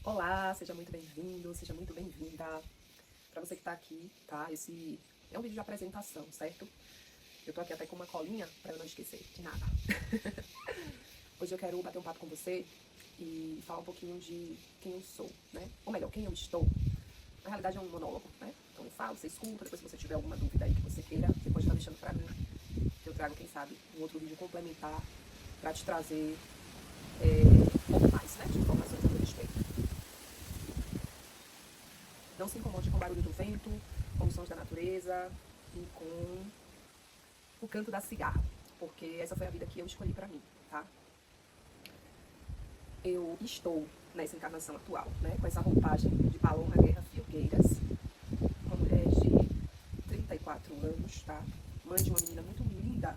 Olá, seja muito bem-vindo, seja muito bem-vinda. Para você que tá aqui, tá? Esse é um vídeo de apresentação, certo? Eu tô aqui até com uma colinha para eu não esquecer de nada. Hoje eu quero bater um papo com você e falar um pouquinho de quem eu sou, né? Ou melhor, quem eu estou. Na realidade é um monólogo, né? Então eu falo, você escuta, depois se você tiver alguma dúvida aí que você queira, você pode estar deixando para mim. Eu trago, quem sabe, um outro vídeo complementar para te trazer um pouco mais, né? De informações a meu respeito. Não se incomode com o barulho do vento, com os sons da natureza e com o canto da cigarra, porque essa foi a vida que eu escolhi pra mim, tá? Eu estou nessa encarnação atual, né, com essa roupagem de Paloma Guerra Filgueiras, uma mulher de 34 anos, tá? Mãe de uma menina muito linda,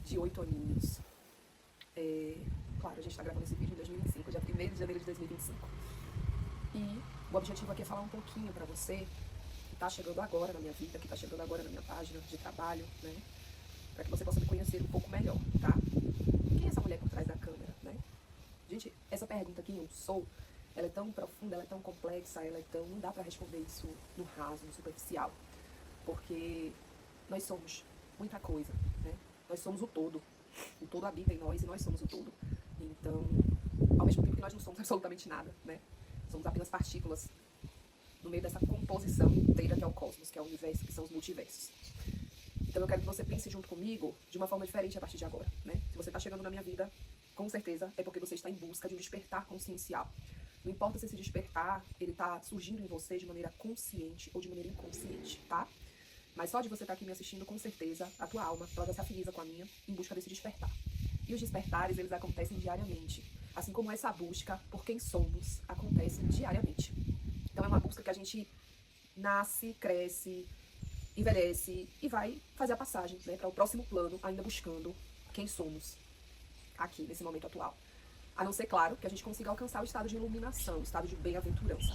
de 8 aninhos. Claro, a gente tá gravando esse vídeo em 2025, dia 1º de janeiro de 2025. E o objetivo aqui é falar um pouquinho pra você que tá chegando agora na minha vida, que tá chegando agora na minha página de trabalho, né? Pra que você possa me conhecer um pouco melhor, tá? Quem é essa mulher por trás da câmera, né? Gente, essa pergunta, quem eu sou, ela é tão profunda, ela é tão complexa, ela é tão... Não dá pra responder isso no raso, no superficial. Porque nós somos muita coisa, né? Nós somos o todo. O todo habita em nós e nós somos o todo. Então, ao mesmo tempo que nós não somos absolutamente nada, né? Somos apenas partículas no meio dessa composição inteira que é o cosmos, que é o universo, que são os multiversos. Então eu quero que você pense junto comigo de uma forma diferente a partir de agora, né? Se você está chegando na minha vida, com certeza é porque você está em busca de um despertar consciencial. Não importa se esse despertar, ele está surgindo em você de maneira consciente ou de maneira inconsciente, tá? Mas só de você estar aqui me assistindo, com certeza, a tua alma, ela já se afiniza com a minha em busca desse despertar. E os despertares, eles acontecem diariamente. Assim como essa busca por quem somos acontece diariamente. Então é uma busca que a gente nasce, cresce, envelhece e vai fazer a passagem, né, para o próximo plano, ainda buscando quem somos aqui, nesse momento atual. A não ser, claro, que a gente consiga alcançar o estado de iluminação, o estado de bem-aventurança.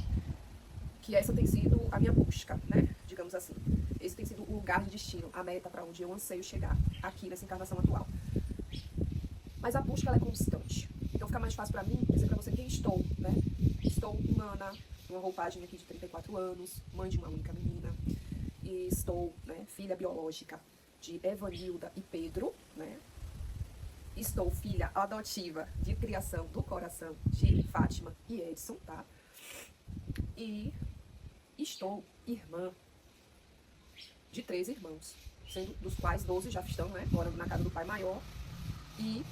Que essa tem sido a minha busca, né, digamos assim. Esse tem sido o lugar de destino, a meta para onde eu anseio chegar aqui nessa encarnação atual. Mas a busca, ela é constante. Então fica mais fácil para mim dizer para você quem estou, né? Estou humana, uma roupagem aqui de 34 anos, mãe de uma única menina. E estou, né, filha biológica de Evanilda e Pedro, né? Estou filha adotiva de criação do coração de Fátima e Edson, tá? E estou irmã de 3 irmãos, sendo dos quais 12 já estão, né, morando na casa do pai maior, e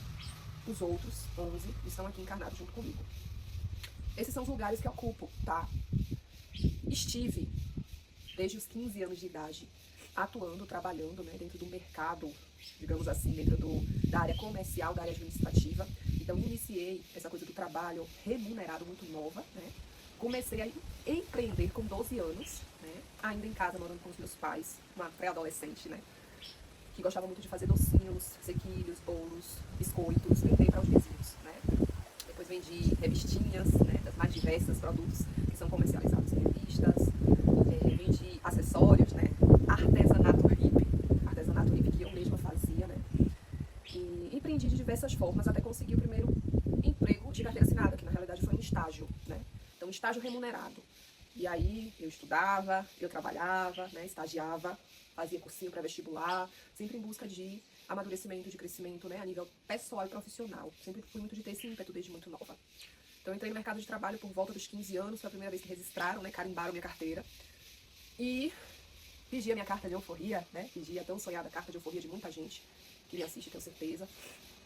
os outros 11 estão aqui encarnados junto comigo. Esses são os lugares que eu ocupo, tá? Estive desde os 15 anos de idade atuando, trabalhando, né, dentro do mercado, digamos assim, dentro da área comercial, da área administrativa. Então iniciei essa coisa do trabalho remunerado muito nova, né? Comecei a empreender com 12 anos, né? Ainda em casa, morando com os meus pais, uma pré-adolescente, né? Que gostava muito de fazer docinhos, sequilhos, bolos, biscoitos, vender para os vizinhos, né? Depois vendi revistinhas, né, das mais diversas produtos que são comercializados em revistas. Vendi acessórios, né? Artesanato hippie que eu mesma fazia, né? E empreendi de diversas formas até conseguir o primeiro emprego de carteira assinada, que na realidade foi um estágio, né? Então, um estágio remunerado. E aí eu estudava, eu trabalhava, né? Estagiava, fazia cursinho pré-vestibular, sempre em busca de amadurecimento, de crescimento, né? A nível pessoal e profissional. Sempre fui muito de ter esse ímpeto desde muito nova. Então, eu entrei no mercado de trabalho por volta dos 15 anos, foi a primeira vez que registraram, né? Carimbaram minha carteira. E pedi a minha carta de euforia, né? Pedi a tão sonhada carta de euforia de muita gente que me assiste, tenho certeza,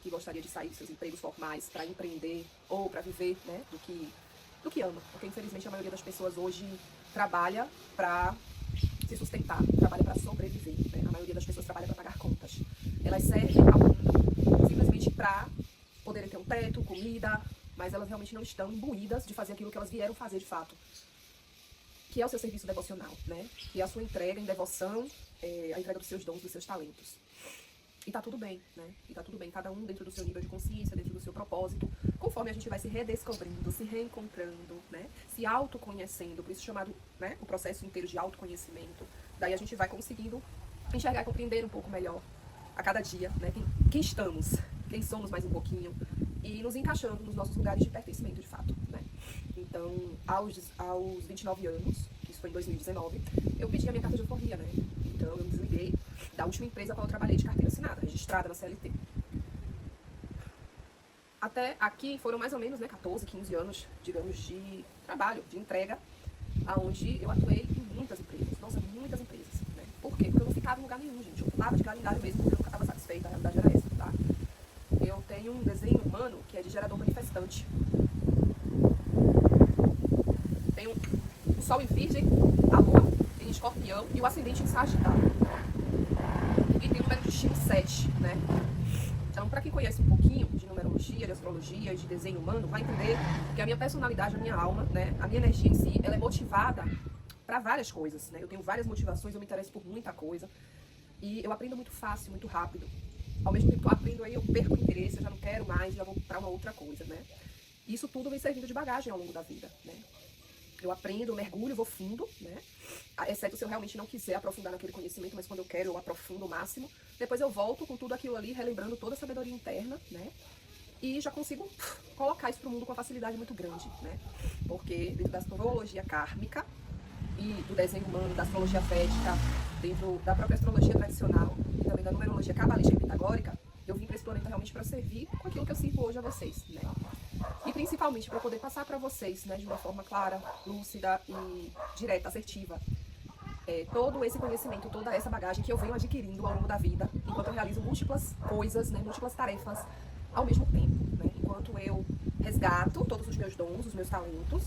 que gostaria de sair dos seus empregos formais para empreender ou para viver, né, do que ama. Porque, infelizmente, a maioria das pessoas hoje trabalha para se sustentar, trabalha para sobreviver, né? A maioria das pessoas trabalha para pagar contas. Elas servem ao mundo simplesmente para poderem ter um teto, comida, mas elas realmente não estão imbuídas de fazer aquilo que elas vieram fazer de fato, que é o seu serviço devocional, né? Que é a sua entrega em devoção, a entrega dos seus dons, dos seus talentos. E tá tudo bem, né? E tá tudo bem, cada um dentro do seu nível de consciência, dentro do seu propósito, conforme a gente vai se redescobrindo, se reencontrando, né? Se autoconhecendo, por isso chamado, né, o processo inteiro de autoconhecimento. Daí a gente vai conseguindo enxergar e compreender um pouco melhor a cada dia, né? Quem estamos, quem somos mais um pouquinho, e nos encaixando nos nossos lugares de pertencimento, de fato, né? Então, aos 29 anos, que isso foi em 2019, eu pedi a minha carta de alforria, né? Então, eu me desliguei da última empresa para qual eu trabalhei de carteira assinada, registrada na CLT. Até aqui foram mais ou menos, né, 14, 15 anos, digamos, de trabalho, de entrega, aonde eu atuei em muitas empresas. Nossa, muitas empresas, né? Por quê? Porque eu não ficava em lugar nenhum, gente. Eu pulava de galho em galho mesmo, porque eu nunca estava satisfeita, a realidade era essa, tá? Eu tenho um desenho humano que é de gerador manifestante. Tem o Sol em Virgem, a Lua em Escorpião e o Ascendente em Sagitário. E tem o número de destino 7, né? Então, para quem conhece um pouquinho de numerologia, de astrologia, de desenho humano, vai entender que a minha personalidade, a minha alma, né, a minha energia em si, ela é motivada para várias coisas, né? Eu tenho várias motivações, eu me interesso por muita coisa e eu aprendo muito fácil, muito rápido. Ao mesmo tempo que eu aprendo aí, eu perco o interesse, eu já não quero mais, já vou para uma outra coisa, né? Isso tudo vem servindo de bagagem ao longo da vida, né? Eu aprendo, eu mergulho, vou fundo, né? Exceto se eu realmente não quiser aprofundar naquele conhecimento, mas quando eu quero, eu aprofundo o máximo. Depois eu volto com tudo aquilo ali, relembrando toda a sabedoria interna, né? E já consigo colocar isso pro mundo com uma facilidade muito grande, né? Porque dentro da astrologia kármica e do desenho humano, da astrologia védica, dentro da própria astrologia tradicional e também da numerologia cabalística e pitagórica, eu vim para esse planeta realmente para servir com aquilo que eu sirvo hoje a vocês, né? E principalmente para poder passar para vocês, né, de uma forma clara, lúcida e direta, assertiva, todo esse conhecimento, toda essa bagagem que eu venho adquirindo ao longo da vida, enquanto eu realizo múltiplas coisas, né, múltiplas tarefas ao mesmo tempo, né, enquanto eu resgato todos os meus dons, os meus talentos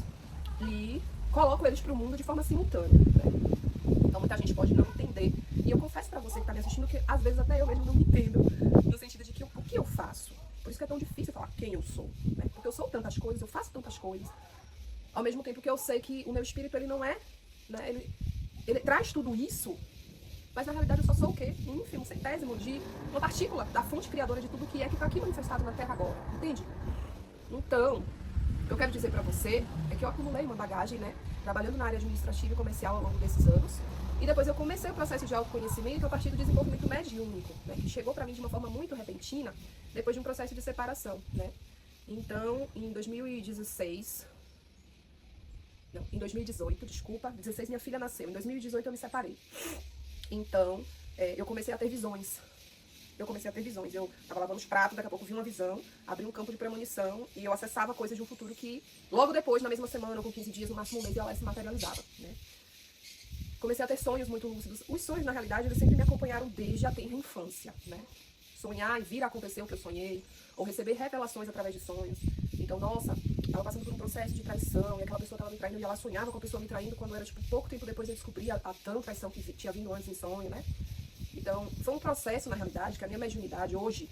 e coloco eles para o mundo de forma simultânea, né? Então muita gente pode não entender, e eu confesso para você que está me assistindo que às vezes até eu mesmo não me entendo, no sentido de que o que eu faço. Por isso que é tão difícil falar quem eu sou, né? Porque eu sou tantas coisas, eu faço tantas coisas, ao mesmo tempo que eu sei que o meu espírito, ele não é, né? Ele traz tudo isso, mas na realidade eu só sou o quê? Um ínfimo, centésimo de uma partícula da fonte criadora de tudo que está aqui manifestado na Terra agora, entende? Então, o que eu quero dizer pra você é que eu acumulei uma bagagem, né? Trabalhando na área administrativa e comercial ao longo desses anos. E depois eu comecei o processo de autoconhecimento a partir do desenvolvimento mediúnico, né? Que chegou pra mim de uma forma muito repentina, depois de um processo de separação, né? Então, em 2016... Não, em 2018, desculpa. 16 minha filha nasceu. Em 2018 eu me separei. Então, eu comecei a ter visões. Eu tava lavando os pratos, daqui a pouco vi uma visão, abri um campo de premonição e eu acessava coisas de um futuro que, logo depois, na mesma semana, ou com 15 dias, no máximo um mês, ela se materializava, né? Comecei a ter sonhos muito lúcidos. Os sonhos, na realidade, eles sempre me acompanharam desde a tenra infância, né? Sonhar e vir a acontecer o que eu sonhei, ou receber revelações através de sonhos. Então, nossa, tava passando por um processo de traição, e aquela pessoa tava me traindo, e ela sonhava com a pessoa me traindo, quando era, tipo, pouco tempo depois eu descobri a tão traição que tinha vindo antes em sonho, né? Então, foi um processo, na realidade, que a minha mediunidade hoje,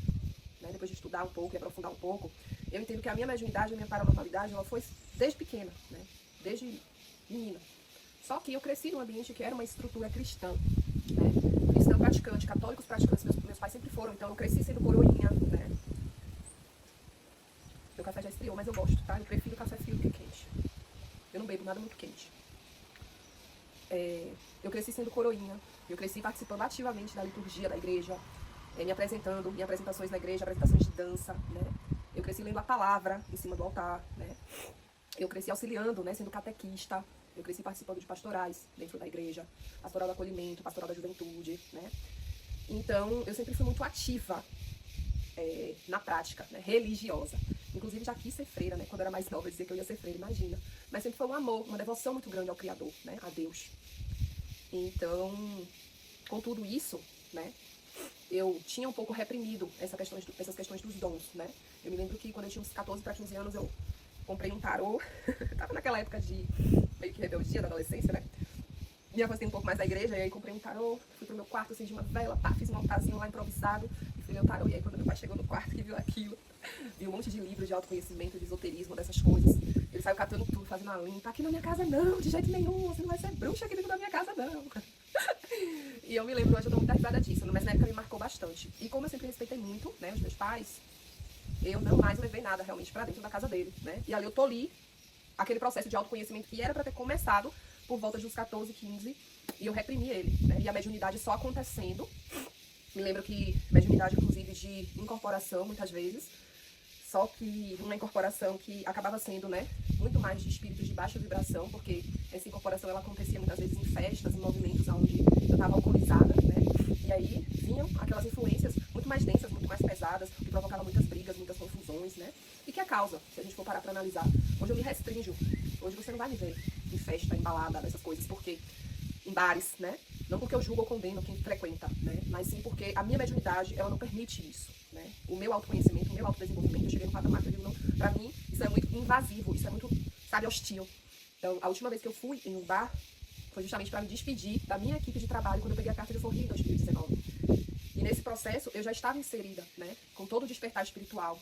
né, depois de estudar um pouco e aprofundar um pouco, eu entendo que a minha mediunidade, a minha paranormalidade, ela foi desde pequena, né? Desde menina. Só que eu cresci num ambiente que era uma estrutura cristã, né? Cristã praticante, católicos praticantes, meus pais sempre foram, então eu cresci sendo coroinha, né? Meu café já esfriou, mas eu gosto, tá? Eu prefiro café frio do que quente. Eu não bebo nada muito quente. Eu cresci sendo coroinha, eu cresci participando ativamente da liturgia da igreja, me apresentando em apresentações na igreja, apresentações de dança, né? Eu cresci lendo a palavra em cima do altar, né? Eu cresci auxiliando, né, sendo catequista. Eu cresci participando de pastorais dentro da igreja, pastoral do acolhimento, pastoral da juventude, né? Então, eu sempre fui muito ativa na prática, né, religiosa. Inclusive, já quis ser freira, né? Quando eu era mais nova, eu dizia que eu ia ser freira, imagina. Mas sempre foi um amor, uma devoção muito grande ao Criador, né? A Deus. Então, com tudo isso, né? Eu tinha um pouco reprimido essas questões dos dons, né? Eu me lembro que quando eu tinha uns 14 para 15 anos, eu comprei um tarô. Tava naquela época de meio que rebeldia da adolescência, né? Me afastei um pouco mais da igreja, e aí comprei um tarô, fui pro meu quarto, acendi uma vela, pá, fiz um altarzinho lá improvisado, e fui ler o tarô, e aí quando meu pai chegou no quarto e viu aquilo, viu um monte de livros de autoconhecimento, de esoterismo, dessas coisas, ele saiu catando tudo, fazendo uma limpa, aqui na minha casa não, de jeito nenhum, você não vai ser bruxa aqui dentro da minha casa não. E eu me lembro hoje, eu dou muita risada disso, mas na época me marcou bastante. E como eu sempre respeitei muito, né, os meus pais, eu não mais levei nada realmente pra dentro da casa dele, né, e ali eu tolhi aquele processo de autoconhecimento que era pra ter começado por volta de uns 14, 15, e eu reprimi ele, né? E a mediunidade só acontecendo. Me lembro que mediunidade, inclusive, de incorporação, muitas vezes, Só que uma incorporação que acabava sendo, né, muito mais de espíritos de baixa vibração, porque essa incorporação ela acontecia muitas vezes em festas, em movimentos onde eu estava alcoolizada, né? E aí vinham aquelas influências muito mais densas, muito mais pesadas, que provocavam muitas brigas, muitas confusões, né? E que a causa, se a gente for parar para analisar, hoje eu me restringo. Hoje você não vai me ver em festa, em balada, nessas coisas, porque em bares, né? Não porque eu julgo ou condeno quem frequenta, né? Mas sim porque a minha mediunidade, ela não permite isso, né? O meu autoconhecimento, o meu autodesenvolvimento, eu cheguei no patamar que eu digo, não, pra mim, isso é muito invasivo, isso é muito, sabe, hostil. Então, a última vez que eu fui em um bar, foi justamente para me despedir da minha equipe de trabalho quando eu peguei a carta de forria em 2019. E nesse processo, eu já estava inserida, né? Com todo o despertar espiritual.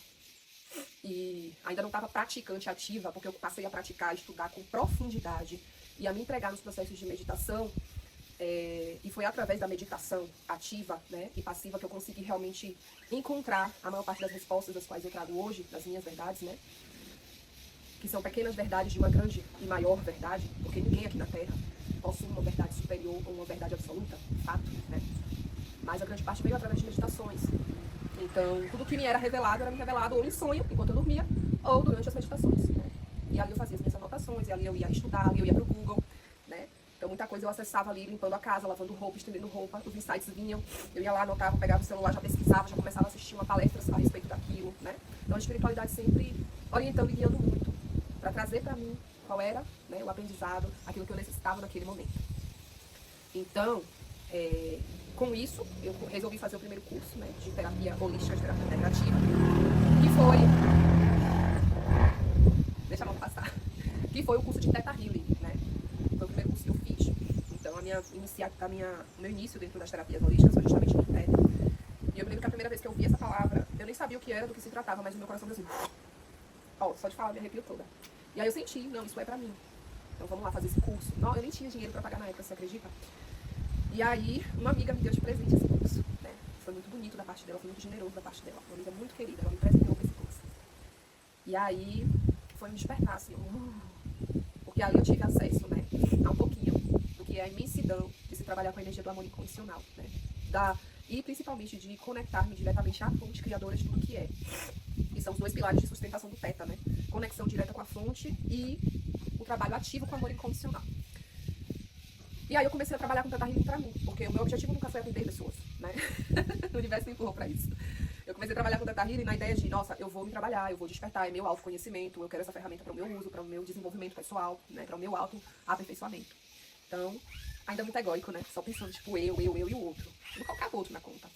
E ainda não estava praticante ativa, porque eu passei a praticar, estudar com profundidade e a me entregar nos processos de meditação. E foi através da meditação ativa, né, e passiva que eu consegui realmente encontrar a maior parte das respostas das quais eu trago hoje, das minhas verdades, né, que são pequenas verdades de uma grande e maior verdade, porque ninguém aqui na Terra possui uma verdade superior ou uma verdade absoluta, fato, né, mas a grande parte veio através de meditações. Então, tudo que me era revelado era me revelado ou em sonho, enquanto eu dormia, ou durante as meditações, né, e ali eu fazia as minhas anotações, e ali eu ia estudar, ali eu ia pro Google, né. Então, muita coisa eu acessava ali, limpando a casa, lavando roupa, estendendo roupa, os insights vinham, eu ia lá, anotava, pegava o celular, já pesquisava, já começava a assistir uma palestra a respeito daquilo, né? Então, a espiritualidade sempre orientando e guiando muito, para trazer para mim qual era, né, o aprendizado, aquilo que eu necessitava naquele momento. Então, com isso, eu resolvi fazer o primeiro curso, né, de terapia holística, de terapia integrativa, que foi... Deixa a mão passar. Que foi o curso de Theta Healing, né? Foi o primeiro curso que eu fiz. Então, meu início dentro das terapias holísticas foi justamente no Theta. E eu me lembro que a primeira vez que eu vi essa palavra, eu nem sabia o que era, do que se tratava, mas o meu coração deu assim... Ó, só de falar, me arrepio toda. E aí eu senti, não, isso é pra mim. Então, vamos lá fazer esse curso. Não, eu nem tinha dinheiro pra pagar na época, você acredita? E aí, uma amiga me deu de presente esse curso, né? Foi muito bonito da parte dela, foi muito generoso da parte dela. Uma amiga muito querida, ela me presenteou com esse curso. E aí, foi um despertar, assim, porque aí eu tive acesso, né, a um pouquinho do que é a imensidão de se trabalhar com a energia do amor incondicional, né? E principalmente de conectar-me diretamente à fonte criadora de tudo que é. Que são os dois pilares de sustentação do Theta, né? Conexão direta com a fonte e o trabalho ativo com o amor incondicional. E aí eu comecei a trabalhar com Theta Healing pra mim, porque o meu objetivo nunca foi atender pessoas, né? O universo me empurrou pra isso. Eu comecei a trabalhar com Theta Healing na ideia de, nossa, eu vou me trabalhar, eu vou despertar, é meu autoconhecimento, eu quero essa ferramenta para o meu uso, para o meu desenvolvimento pessoal, né, para o meu autoaperfeiçoamento. Então, ainda muito egóico, né? Só pensando, tipo, eu e o outro. Não colocar o outro na conta.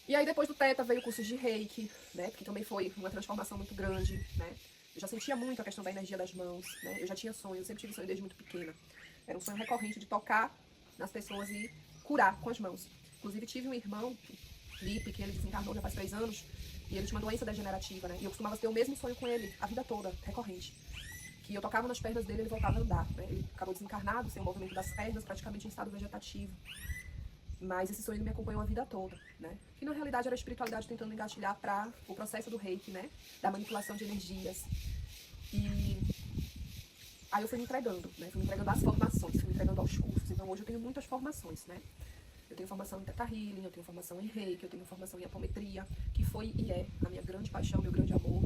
E aí, depois do Theta, veio o curso de Reiki, né? Que também foi uma transformação muito grande, né? Eu já sentia muito a questão da energia das mãos, né? Eu já tinha sonho, eu sempre tive sonho desde muito pequena. Era um sonho recorrente de tocar nas pessoas e curar com as mãos. Inclusive, tive um irmão, Lipe, que ele desencarnou já faz 3 anos, e ele tinha uma doença degenerativa, né? E eu costumava ter o mesmo sonho com ele, a vida toda, recorrente. Que eu tocava nas pernas dele e ele voltava a andar, né? Ele acabou desencarnado, sem o movimento das pernas, praticamente em estado vegetativo. Mas esse sonho me acompanhou a vida toda, né? Que na realidade era a espiritualidade tentando engatilhar para o processo do Reiki, né? Da manipulação de energias. E aí eu fui me entregando, né? Fui me entregando às formações, fui me entregando aos cursos. Então hoje eu tenho muitas formações, né? Eu tenho formação em Theta Healing, eu tenho formação em Reiki, eu tenho formação em apometria, que foi e é a minha grande paixão, meu grande amor,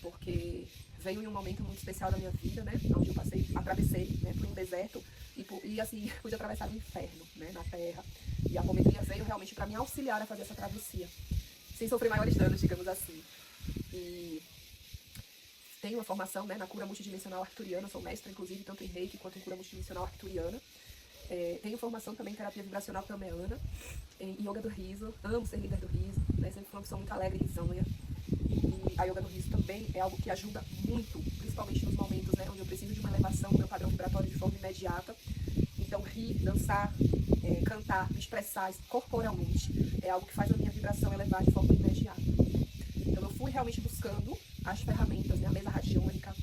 porque veio em um momento muito especial da minha vida, né, onde eu atravessei, né, por um deserto e assim, pude atravessar o inferno, né, na Terra. E a apometria veio realmente para me auxiliar a fazer essa travessia, sem sofrer maiores danos, digamos assim. E tenho uma formação, né, na cura multidimensional arcturiana, sou mestra, inclusive, tanto em Reiki quanto em cura multidimensional arcturiana. Tenho formação também em terapia vibracional pranayana, em yoga do riso, amo ser líder do riso, né? Sempre fui uma pessoa muito alegre e risonha. E a yoga do riso também é algo que ajuda muito, principalmente nos momentos, né, onde eu preciso de uma elevação do meu padrão vibratório de forma imediata. Então rir, dançar, cantar, me expressar corporalmente é algo que faz a minha vibração elevar de forma imediata. Então eu fui realmente buscando as ferramentas, né, a mesa radiônica,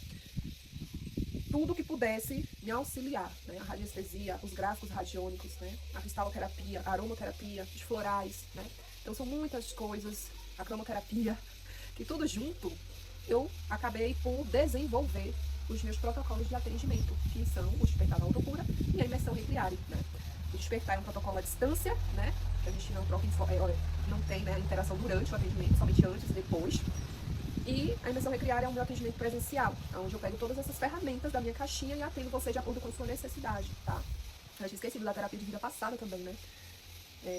tudo que pudesse me auxiliar, né? A radiestesia, os gráficos radiônicos, né? A cristaloterapia, a aromaterapia, os florais, né? Então são muitas coisas, a cromoterapia, que tudo junto eu acabei por desenvolver os meus protocolos de atendimento, que são o despertar da autocura e a imersão recriare, né? O despertar é um protocolo à distância, né? Que a gente não troca, não tem, né, a interação durante o atendimento, somente antes e depois. E a imersão Recriar é o meu atendimento presencial, onde eu pego todas essas ferramentas da minha caixinha e atendo você de acordo com a sua necessidade, tá? Eu tinha esquecido da terapia de vida passada também, né?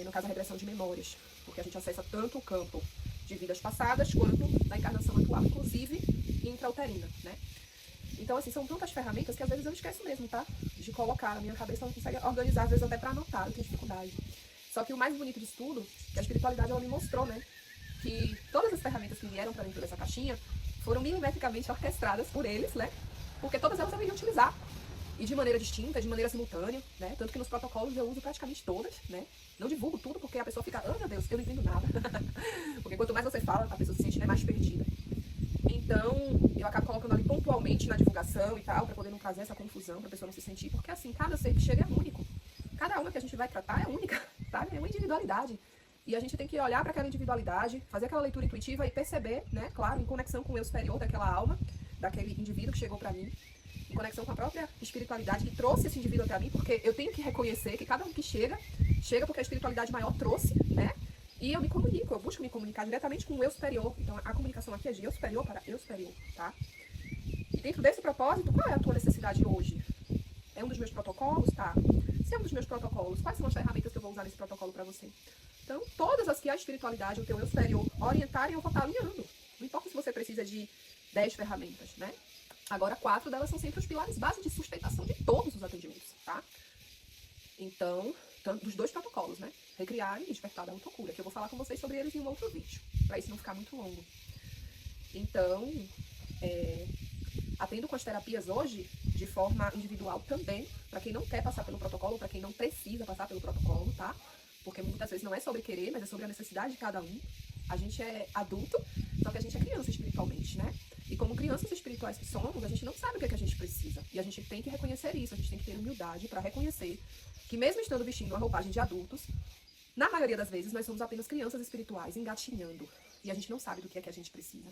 No caso, a regressão de memórias, porque a gente acessa tanto o campo de vidas passadas quanto da encarnação atual, inclusive intrauterina, né? Então, assim, são tantas ferramentas que às vezes eu esqueço mesmo, tá? De colocar na minha cabeça, não consegue organizar, às vezes até pra anotar, eu tenho dificuldade. Só que o mais bonito disso tudo, que a espiritualidade, ela me mostrou, né? Que todas as ferramentas que vieram pra dentro dessa caixinha foram milimetricamente orquestradas por eles, né? Porque todas elas eu iria utilizar. E de maneira distinta, de maneira simultânea, né? Tanto que nos protocolos eu uso praticamente todas, né? Não divulgo tudo porque a pessoa fica, oh meu Deus, eu não entendo nada. Porque quanto mais você fala, a pessoa se sente, né, mais perdida. Então, eu acabo colocando ali pontualmente na divulgação e tal, pra poder não trazer essa confusão, pra pessoa não se sentir, porque assim, cada ser que chega é único. Cada uma que a gente vai tratar é única, sabe? É uma individualidade. E a gente tem que olhar para aquela individualidade, fazer aquela leitura intuitiva e perceber, né, claro, em conexão com o eu superior daquela alma, daquele indivíduo que chegou para mim, em conexão com a própria espiritualidade que trouxe esse indivíduo até mim, porque eu tenho que reconhecer que cada um que chega porque a espiritualidade maior trouxe, né? E eu me comunico, eu busco me comunicar diretamente com o eu superior. Então a comunicação aqui é de eu superior para eu superior, tá? E dentro desse propósito, qual é a tua necessidade hoje? É um dos meus protocolos? Tá. Se é um dos meus protocolos, quais são as ferramentas que eu vou usar nesse protocolo para você? Então, todas as que a espiritualidade, o teu eu superior orientarem, eu vou estar alinhando. Não importa se você precisa de 10 ferramentas, né? Agora, 4 delas são sempre os pilares base de sustentação de todos os atendimentos, tá? Então, dos 2 protocolos, né? Recriar e despertar da autocura, que eu vou falar com vocês sobre eles em um outro vídeo, para isso não ficar muito longo. Então, atendo com as terapias hoje de forma individual também, para quem não quer passar pelo protocolo, para quem não precisa passar pelo protocolo, tá? Porque muitas vezes não é sobre querer, mas é sobre a necessidade de cada um. A gente é adulto, só que a gente é criança espiritualmente, né? E como crianças espirituais que somos, a gente não sabe o que é que a gente precisa. E a gente tem que reconhecer isso, a gente tem que ter humildade para reconhecer que mesmo estando vestindo uma roupagem de adultos, na maioria das vezes nós somos apenas crianças espirituais engatinhando. E a gente não sabe do que é que a gente precisa.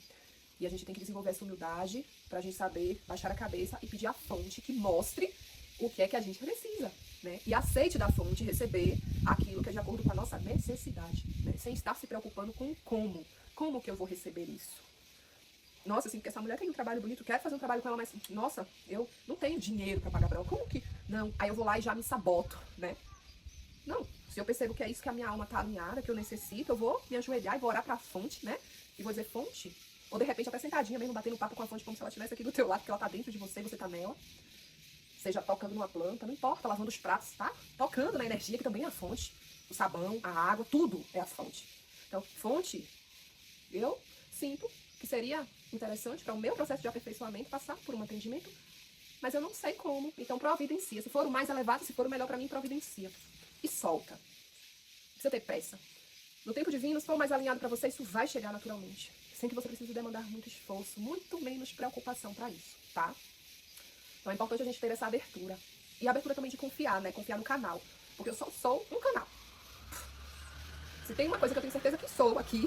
E a gente tem que desenvolver essa humildade pra gente saber baixar a cabeça e pedir a fonte que mostre o que é que a gente precisa, né? E aceite da fonte receber aquilo que é de acordo com a nossa necessidade, né? Sem estar se preocupando com como. Como que eu vou receber isso? Nossa, assim, porque essa mulher tem um trabalho bonito, quero fazer um trabalho com ela, mas, nossa, eu não tenho dinheiro pra pagar pra ela. Como que? Não, aí eu vou lá e já me saboto, né? Não, se eu percebo que é isso que a minha alma tá alinhada, que eu necessito, eu vou me ajoelhar e vou orar pra fonte, né? E vou dizer, fonte, ou de repente até sentadinha mesmo, batendo papo com a fonte como se ela estivesse aqui do teu lado, porque ela tá dentro de você e você tá nela. Seja tocando numa planta, não importa, lavando os pratos, tá? Tocando na energia, que também é a fonte. O sabão, a água, tudo é a fonte. Então, fonte, eu sinto que seria interessante para o meu processo de aperfeiçoamento passar por um atendimento, mas eu não sei como. Então, providencia. Se for o mais elevado, se for o melhor para mim, providencia. E solta. Não precisa ter pressa. No tempo divino, se for mais alinhado para você, isso vai chegar naturalmente. Sem que você precise demandar muito esforço, muito menos preocupação para isso, tá? Então é importante a gente ter essa abertura. E a abertura também de confiar, né? Confiar no canal. Porque eu só sou um canal. Se tem uma coisa que eu tenho certeza que sou aqui,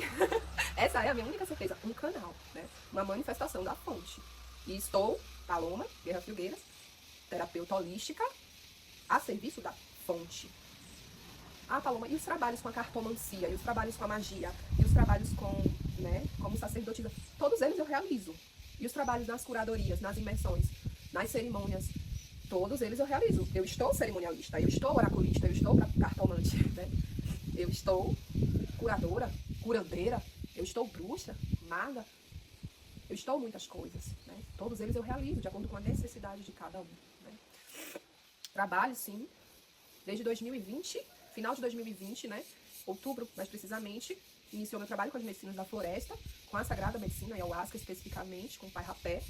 essa é a minha única certeza. Um canal, né? Uma manifestação da fonte. E estou, Paloma Guerra Filgueiras, terapeuta holística, a serviço da fonte. Ah, Paloma, e os trabalhos com a cartomancia, e os trabalhos com a magia, e os trabalhos com, né, como sacerdotisa, todos eles eu realizo. E os trabalhos nas curadorias, nas imersões, nas cerimônias, todos eles eu realizo. Eu estou cerimonialista, eu estou oraculista, eu estou cartomante, né? Eu estou curadora, curandeira, eu estou bruxa, maga, eu estou muitas coisas, né? Todos eles eu realizo de acordo com a necessidade de cada um, né? Trabalho, sim, desde 2020, final de 2020, né? Outubro, mais precisamente, iniciou meu trabalho com as medicinas da floresta, com a Sagrada Medicina, Ayahuasca especificamente, com o Pai Rapé.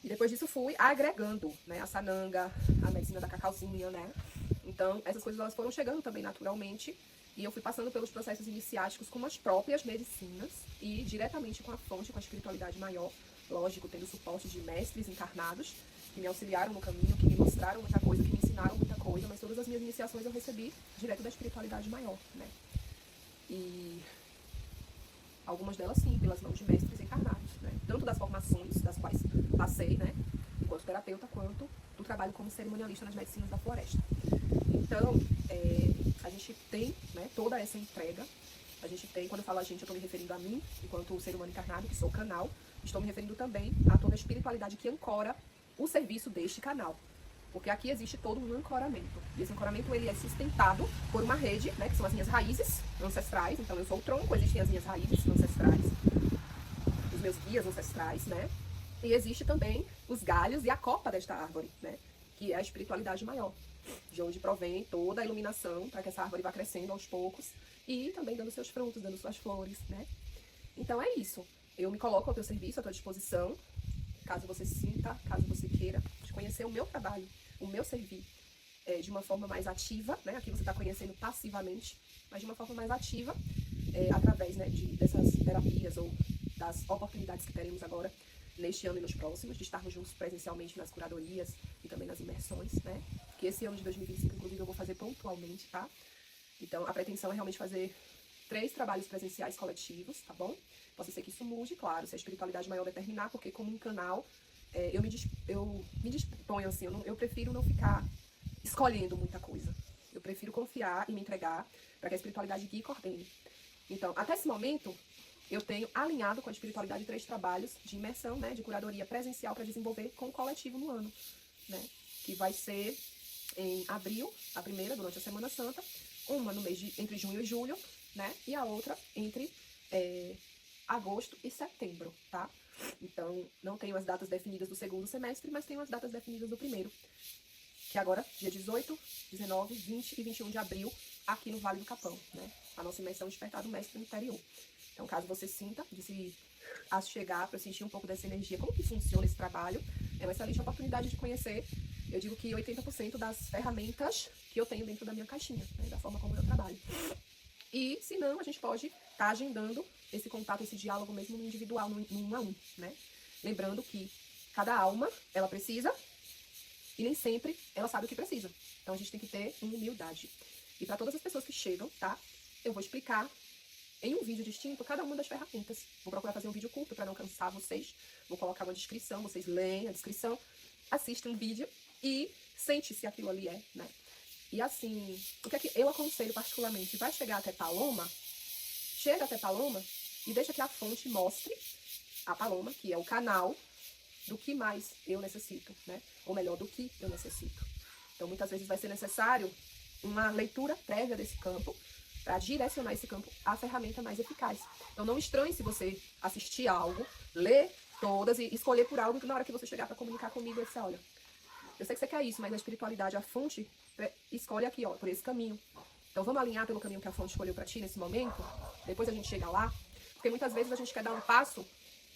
E depois disso fui agregando, né? A Sananga, a medicina da cacauzinha, né? Então, essas coisas elas foram chegando também naturalmente. E eu fui passando pelos processos iniciáticos com as próprias medicinas e diretamente com a fonte, com a espiritualidade maior. Lógico, tendo suporte de mestres encarnados que me auxiliaram no caminho, que me mostraram muita coisa, que me ensinaram muita coisa, mas todas as minhas iniciações eu recebi direto da espiritualidade maior, né? E algumas delas, sim, pelas mãos de mestres encarnados, né? Tanto das formações das quais passei, né? Enquanto terapeuta, quanto do trabalho como cerimonialista nas medicinas da floresta. Então, a gente tem, né, toda essa entrega A gente tem, quando eu falo a gente, eu estou me referindo a mim, enquanto ser humano encarnado, que sou o canal. Estou me referindo também a toda a espiritualidade que ancora o serviço deste canal. Porque aqui existe todo um ancoramento. E esse ancoramento, ele é sustentado por uma rede, né, que são as minhas raízes ancestrais. Então, eu sou o tronco, existem as minhas raízes ancestrais, os meus guias ancestrais, né? E existe também os galhos e a copa desta árvore, né? Que é a espiritualidade maior, de onde provém toda a iluminação para que essa árvore vá crescendo aos poucos e também dando seus frutos, dando suas flores, né? Então é isso. Eu me coloco ao teu serviço, à tua disposição, caso você sinta, caso você queira conhecer o meu trabalho, o meu servir de uma forma mais ativa, né? Aqui você está conhecendo passivamente, mas de uma forma mais ativa, através, né, dessas terapias ou das oportunidades que teremos agora neste ano e nos próximos, de estarmos juntos presencialmente nas curadorias e também nas imersões, né? Que esse ano de 2025, inclusive, eu vou fazer pontualmente, tá? Então, a pretensão é realmente fazer 3 trabalhos presenciais coletivos, tá bom? Pode ser que isso mude, claro, se a espiritualidade maior determinar, porque como um canal, eu me disponho, assim, eu prefiro não ficar escolhendo muita coisa. Eu prefiro confiar e me entregar para que a espiritualidade guie e coordene. Então, até esse momento, eu tenho alinhado com a espiritualidade 3 trabalhos de imersão, né, de curadoria presencial para desenvolver com o coletivo no ano, né? Que vai ser em abril, a primeira durante a Semana Santa, uma no mês entre junho e julho, né? E a outra entre agosto e setembro, tá? Então, não tenho as datas definidas do segundo semestre, mas tenho as datas definidas do primeiro, que é agora, dia 18, 19, 20 e 21 de abril, aqui no Vale do Capão, né? A nossa imersão Despertar do Mestre no Interior. Então, caso você sinta de se chegar para sentir um pouco dessa energia, como que funciona esse trabalho, é uma excelente oportunidade de conhecer, eu digo que 80% das ferramentas que eu tenho dentro da minha caixinha, né? Da forma como eu trabalho. E, se não, a gente pode estar agendando esse contato, esse diálogo mesmo no individual, no 1 a 1, né? Lembrando que cada alma, ela precisa e nem sempre ela sabe o que precisa. Então, a gente tem que ter humildade. E para todas as pessoas que chegam, tá? Eu vou explicar em um vídeo distinto cada uma das ferramentas. Vou procurar fazer um vídeo curto para não cansar vocês. Vou colocar uma descrição, vocês leem a descrição, assistem um vídeo e sente se aquilo ali é, né? E assim, o que é que eu aconselho particularmente? Vai chegar até Paloma, chega até Paloma e deixa que a fonte mostre a Paloma, que é o canal, do que mais eu necessito, né? Ou melhor, do que eu necessito. Então, muitas vezes vai ser necessário uma leitura prévia desse campo para direcionar esse campo à ferramenta mais eficaz. Então, não estranhe se você assistir algo, ler todas e escolher por algo que na hora que você chegar para comunicar comigo, você olha, eu sei que você quer isso, mas a espiritualidade, a fonte, escolhe aqui, ó, por esse caminho. Então, vamos alinhar pelo caminho que a fonte escolheu para ti nesse momento? Depois a gente chega lá. Porque muitas vezes a gente quer dar um passo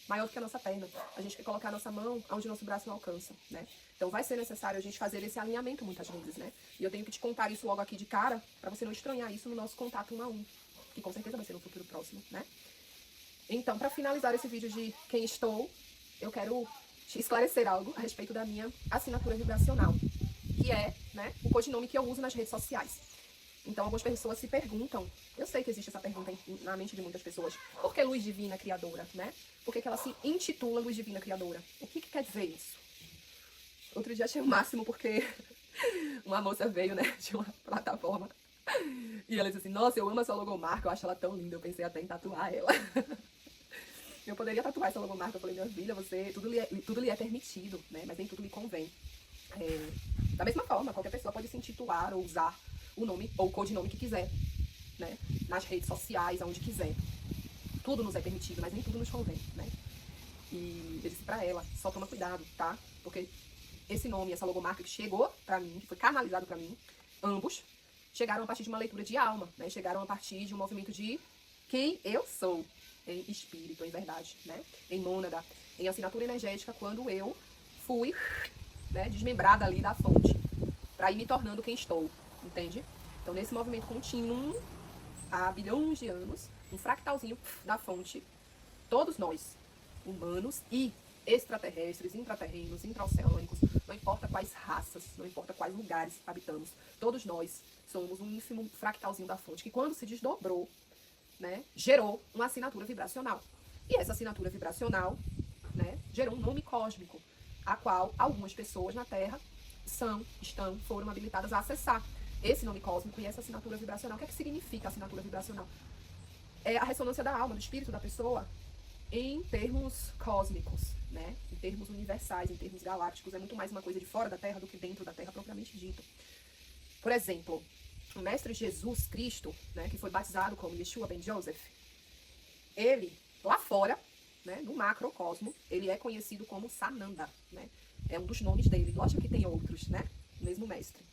maior do que a nossa perna. A gente quer colocar a nossa mão onde o nosso braço não alcança, né? Então, vai ser necessário a gente fazer esse alinhamento muitas vezes, né? E eu tenho que te contar isso logo aqui de cara, para você não estranhar isso no nosso contato 1 a 1. Que com certeza vai ser no futuro próximo, né? Então, para finalizar esse vídeo de quem estou, eu quero te esclarecer algo a respeito da minha assinatura vibracional, que é, né, o codinome que eu uso nas redes sociais. Então, algumas pessoas se perguntam, eu sei que existe essa pergunta na mente de muitas pessoas, por que Luz Divina Criadora, né? Por que ela se intitula Luz Divina Criadora? O que quer dizer isso? Outro dia achei o máximo porque uma moça veio, né, de uma plataforma e ela disse assim, nossa, eu amo essa logomarca, eu acho ela tão linda, eu pensei até em tatuar ela. Eu poderia tatuar essa logomarca, eu falei, minha filha, você, tudo lhe é permitido, né, mas nem tudo lhe convém. Da mesma forma, qualquer pessoa pode se intitular ou usar o nome ou o codinome que quiser, né? Nas redes sociais, aonde quiser. Tudo nos é permitido, mas nem tudo nos convém, né? E eu disse pra ela, só toma cuidado, tá? Porque esse nome, essa logomarca que chegou pra mim, que foi canalizado pra mim, ambos chegaram a partir de uma leitura de alma, né? Chegaram a partir de um movimento de quem eu sou, em espírito, em verdade, né? Em mônada, em assinatura energética, quando eu fui, né, desmembrada ali da fonte, pra ir me tornando quem estou, entende? Então, nesse movimento contínuo, há bilhões de anos, um fractalzinho da fonte, todos nós, humanos e extraterrestres, intraterrenos, intraoceânicos, não importa quais raças, não importa quais lugares habitamos, todos nós somos um ínfimo fractalzinho da fonte, que quando se desdobrou, né, gerou uma assinatura vibracional. E essa assinatura vibracional, né, gerou um nome cósmico, a qual algumas pessoas na Terra foram habilitadas a acessar esse nome cósmico e essa assinatura vibracional. O que é que significa assinatura vibracional? é a ressonância da alma, do espírito da pessoa, em termos cósmicos, né? Em termos universais, em termos galácticos. É muito mais uma coisa de fora da Terra do que dentro da Terra propriamente dito. Por exemplo, o Mestre Jesus Cristo, né, que foi batizado como Yeshua ben Joseph, ele, lá fora, né, no macrocosmo, ele é conhecido como Sananda, né? É um dos nomes dele. Lógico que tem outros, né? O mesmo mestre.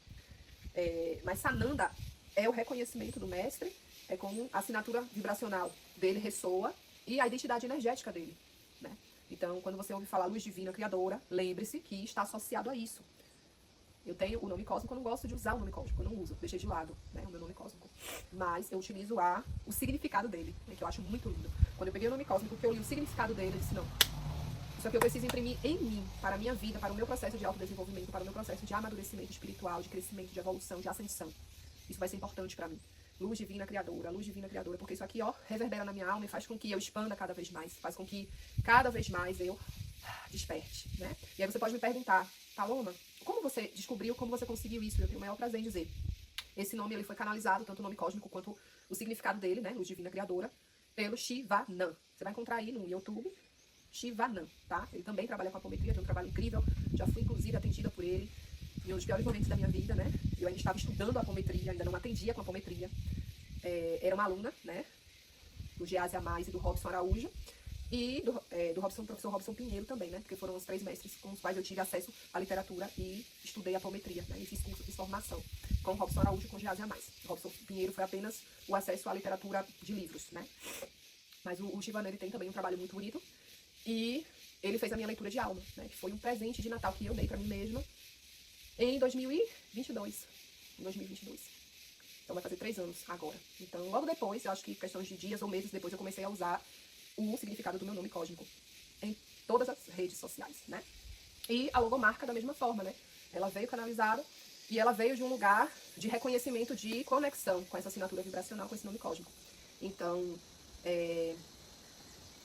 Mas Sananda é o reconhecimento do mestre, é como a assinatura vibracional dele ressoa e a identidade energética dele, né? Então, quando você ouve falar luz divina criadora, lembre-se que está associado a isso. Eu tenho o nome cósmico, eu não gosto de usar o nome cósmico, eu não uso, deixei de lado, né, o meu nome cósmico. Mas eu utilizo o significado dele, né, que eu acho muito lindo. Quando eu peguei o nome cósmico, que eu li o significado dele, eu disse, não, isso aqui eu preciso imprimir em mim, para a minha vida, para o meu processo de autodesenvolvimento, para o meu processo de amadurecimento espiritual, de crescimento, de evolução, de ascensão. Isso vai ser importante para mim. Luz divina criadora, porque isso aqui, ó, reverbera na minha alma e faz com que eu expanda cada vez mais, faz com que cada vez mais eu desperte, né? E aí você pode me perguntar, Paloma, como você descobriu, como você conseguiu isso? Eu tenho o maior prazer em dizer. Esse nome, ele foi canalizado, tanto o nome cósmico quanto o significado dele, né, Luz divina criadora, pelo Shivanand. Você vai encontrar aí no YouTube, Shivanand, tá? Ele também trabalha com apometria, tem um trabalho incrível, já fui inclusive atendida por ele em um dos piores momentos da minha vida, né? Eu ainda estava estudando apometria, ainda não atendia com apometria. Era uma aluna, né? Do Geazi Amais e do Robson Araújo. E do professor Robson Pinheiro também, né? Porque foram os 3 mestres com os quais eu tive acesso à literatura e estudei apometria, né? E fiz curso de formação com o Robson Araújo e com o Geazi Amais. O Robson Pinheiro foi apenas o acesso à literatura de livros, né? Mas o Shivanand, ele tem também um trabalho muito bonito. E ele fez a minha leitura de alma, né? Que foi um presente de Natal que eu dei pra mim mesma em 2022. Então vai fazer 3 anos agora. Então, logo depois, eu acho que questões de dias ou meses depois, eu comecei a usar o significado do meu nome cósmico em todas as redes sociais, né? E a logomarca da mesma forma, né? Ela veio canalizada e ela veio de um lugar de reconhecimento, de conexão com essa assinatura vibracional, com esse nome cósmico. Então,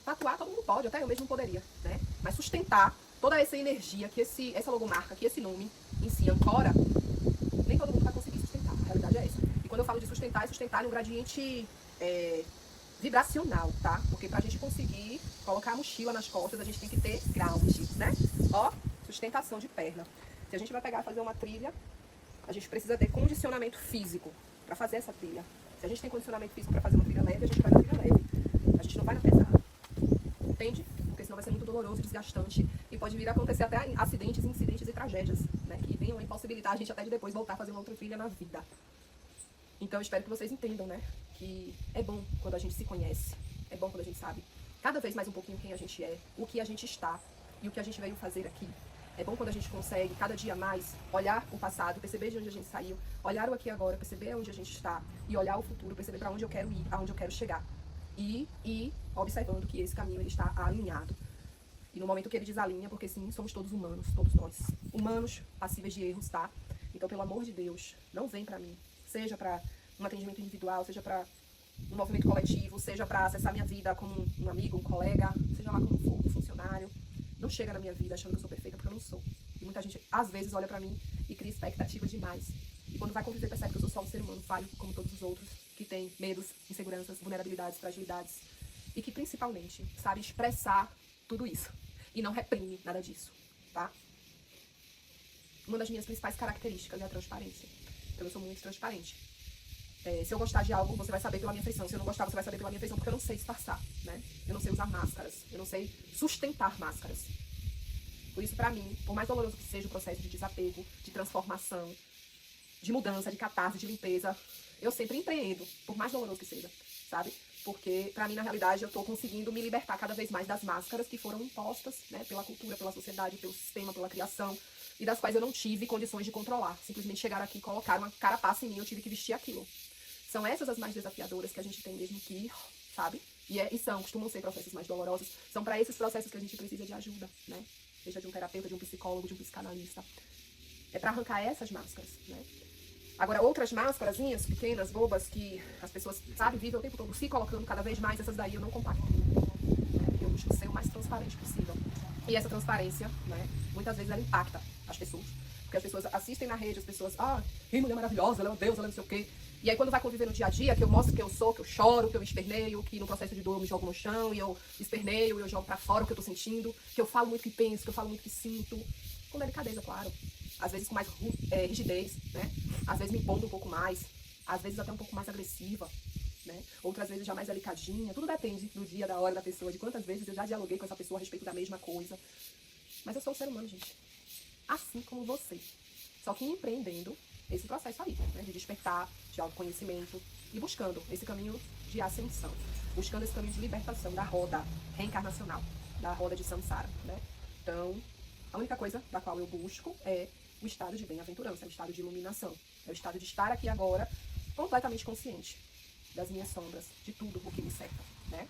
tatuar todo mundo pode, até eu mesmo poderia, né? Mas sustentar toda essa energia que essa logomarca, que esse nome em si ancora, nem todo mundo vai conseguir sustentar. A realidade é essa. E quando eu falo de sustentar, é sustentar em um gradiente vibracional, tá? Porque pra gente conseguir colocar a mochila nas costas, a gente tem que ter ground, né? Ó, sustentação de perna. Se a gente vai pegar e fazer uma trilha, a gente precisa ter condicionamento físico pra fazer essa trilha. Se a gente tem condicionamento físico pra fazer uma trilha leve, a gente vai na trilha leve. A gente não vai na pesada. Entende? Porque senão vai ser muito doloroso e desgastante. E pode vir a acontecer até acidentes, incidentes e tragédias, né? Que venham a impossibilitar a gente até de depois voltar a fazer uma outra trilha na vida. Então eu espero que vocês entendam, né? Que é bom quando a gente se conhece. É bom quando a gente sabe cada vez mais um pouquinho quem a gente é, o que a gente está e o que a gente veio fazer aqui. É bom quando a gente consegue, cada dia mais, olhar o passado, perceber de onde a gente saiu, olhar o aqui e agora, perceber onde a gente está e olhar o futuro, perceber para onde eu quero ir, aonde eu quero chegar. E observando que esse caminho ele está alinhado. E no momento que ele desalinha, porque sim, somos todos humanos, todos nós. Humanos, passíveis de erros, tá? Então, pelo amor de Deus, não vem pra mim. Seja pra um atendimento individual, seja pra um movimento coletivo, seja pra acessar minha vida como um amigo, um colega, seja lá como for, um funcionário. Não chega na minha vida achando que eu sou perfeita, porque eu não sou. E muita gente, às vezes, olha pra mim e cria expectativas demais. E quando vai conviver, percebe que eu sou só um ser humano falho, como todos os outros, que tem medos, inseguranças, vulnerabilidades, fragilidades. E que, principalmente, sabe expressar tudo isso. E não reprime nada disso, tá? Uma das minhas principais características é a transparência. Então, eu sou muito transparente. Se eu gostar de algo, você vai saber pela minha feição. Se eu não gostar, você vai saber pela minha feição, porque eu não sei disfarçar, né? Eu não sei usar máscaras. Eu não sei sustentar máscaras. Por isso, pra mim, por mais doloroso que seja o processo de desapego, de transformação, de mudança, de catarse, de limpeza, eu sempre empreendo, por mais doloroso que seja, sabe? Porque, pra mim, na realidade, eu tô conseguindo me libertar cada vez mais das máscaras que foram impostas, né? Pela cultura, pela sociedade, pelo sistema, pela criação, e das quais eu não tive condições de controlar. Simplesmente chegaram aqui e colocaram uma carapaça em mim, eu tive que vestir aquilo. São essas as mais desafiadoras que a gente tem mesmo que ir, sabe? Costumam ser processos mais dolorosos. São pra esses processos que a gente precisa de ajuda, né? Seja de um terapeuta, de um psicólogo, de um psicanalista. É pra arrancar essas máscaras, né? Agora, outras máscarazinhas, pequenas, bobas, que as pessoas, sabe, vivem o tempo todo se colocando cada vez mais, essas daí eu não compacto. Eu busco ser o mais transparente possível. E essa transparência, né, muitas vezes ela impacta as pessoas. Porque as pessoas assistem na rede, as pessoas, que mulher maravilhosa, ela é uma deusa, ela não sei o quê. E aí quando vai conviver no dia a dia, que eu mostro que eu sou, que eu choro, que eu esperneio, que no processo de dor eu me jogo no chão e eu esperneio, eu jogo pra fora o que eu tô sentindo, que eu falo muito que penso, que eu falo muito que sinto, com delicadeza, claro. Às vezes com mais rigidez, né? Às vezes me impondo um pouco mais, às vezes até um pouco mais agressiva, né? Outras vezes já mais delicadinha, tudo depende do dia, da hora da pessoa, de quantas vezes eu já dialoguei com essa pessoa a respeito da mesma coisa. Mas eu sou um ser humano, gente. Assim como você. Só que empreendendo esse processo aí, né? De despertar, de autoconhecimento e buscando esse caminho de ascensão. Buscando esse caminho de libertação da roda reencarnacional, da roda de samsara, né? Então, a única coisa da qual eu busco é o estado de bem-aventurança, é o estado de iluminação. É o estado de estar aqui agora completamente consciente das minhas sombras, de tudo o que me cerca, né?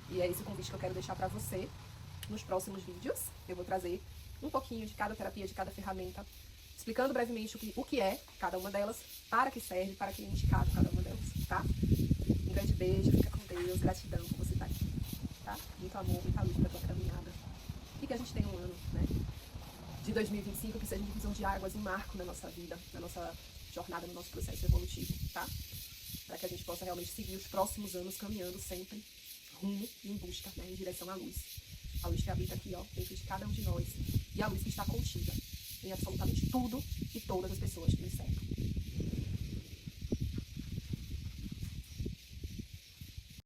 E é esse o convite que eu quero deixar para você nos próximos vídeos. Eu vou trazer um pouquinho de cada terapia, de cada ferramenta, explicando brevemente o que é cada uma delas, para que serve, para que é indicado cada uma delas, tá? Um grande beijo, fica com Deus, gratidão por você estar aqui, tá? Muito amor, muita luz pra tua caminhada. E que a gente tenha um ano, né, de 2025 que seja um divisão de águas, um marco na nossa vida, na nossa jornada, no nosso processo evolutivo, tá? Para que a gente possa realmente seguir os próximos anos caminhando sempre rumo e em busca, né, em direção à luz. A luz que habita aqui, ó, dentro de cada um de nós. E a luz que está contida em absolutamente tudo e todas as pessoas que nos cercam.